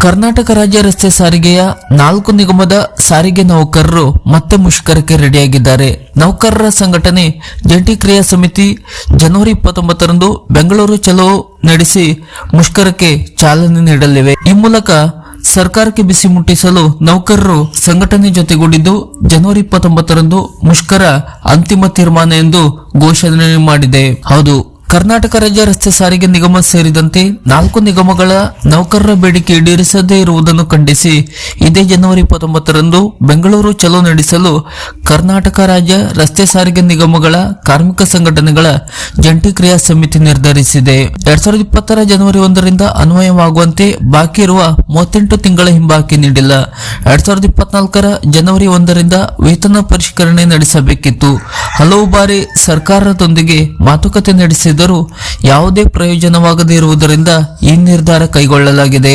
ಕರ್ನಾಟಕ ರಾಜ್ಯ ರಸ್ತೆ ಸಾರಿಗೆಯ 4 ನಿಗಮದ ಸಾರಿಗೆ ನೌಕರರು ಮತ್ತೆ ಮುಷ್ಕರಕ್ಕೆ ರೆಡಿಯಾಗಿದ್ದಾರೆ. ನೌಕರರ ಸಂಘಟನೆ ಜಂಟಿ ಕ್ರಿಯಾ ಸಮಿತಿ ಜನವರಿ 29ರಂದು ಬೆಂಗಳೂರು ಚಲೋ ನಡೆಸಿ ಮುಷ್ಕರಕ್ಕೆ ಚಾಲನೆ ನೀಡಲಿವೆ. ಈ ಮೂಲಕ ಸರ್ಕಾರಕ್ಕೆ ಬಿಸಿ ಮುಟ್ಟಿಸಲು ನೌಕರರು ಸಂಘಟನೆ ಜೊತೆಗೂಡಿದ್ದು ಜನವರಿ 29ರಂದು ಮುಷ್ಕರ ಅಂತಿಮ ತೀರ್ಮಾನ ಎಂದು ಘೋಷಣೆ ಮಾಡಿದೆ. ಹೌದು, ಕರ್ನಾಟಕ ರಾಜ್ಯ ರಸ್ತೆ ಸಾರಿಗೆ ನಿಗಮ ಸೇರಿದಂತೆ 4 ನಿಗಮಗಳ ನೌಕರರ ಬೇಡಿಕೆ ಈಡೇರಿಸದೇ ಇರುವುದನ್ನು ಖಂಡಿಸಿ ಇದೇ ಜನವರಿ 29ರಂದು ಬೆಂಗಳೂರು ಚಲೋ ನಡೆಸಲು ಕರ್ನಾಟಕ ರಾಜ್ಯ ರಸ್ತೆ ಸಾರಿಗೆ ನಿಗಮಗಳ ಕಾರ್ಮಿಕ ಸಂಘಟನೆಗಳ ಜಂಟಿ ಕ್ರಿಯಾ ಸಮಿತಿ ನಿರ್ಧರಿಸಿದೆ. 2020ರ ಜನವರಿ 1ರಿಂದ ಅನ್ವಯವಾಗುವಂತೆ ಬಾಕಿ ಇರುವ 38 ತಿಂಗಳ ಹಿಂಬಾಕಿ ನೀಡಿಲ್ಲ. 2024ರ ಜನವರಿ 1ರಿಂದ ವೇತನ ಪರಿಷ್ಕರಣೆ ನಡೆಸಬೇಕಿತ್ತು. ಹಲವು ಬಾರಿ ಸರ್ಕಾರದೊಂದಿಗೆ ಮಾತುಕತೆ ನಡೆಸಿದ ಯಾವುದೇ ಪ್ರಯೋಜನವಾಗದೇ ಇರುವುದರಿಂದ ಈ ನಿರ್ಧಾರ ಕೈಗೊಳ್ಳಲಾಗಿದೆ.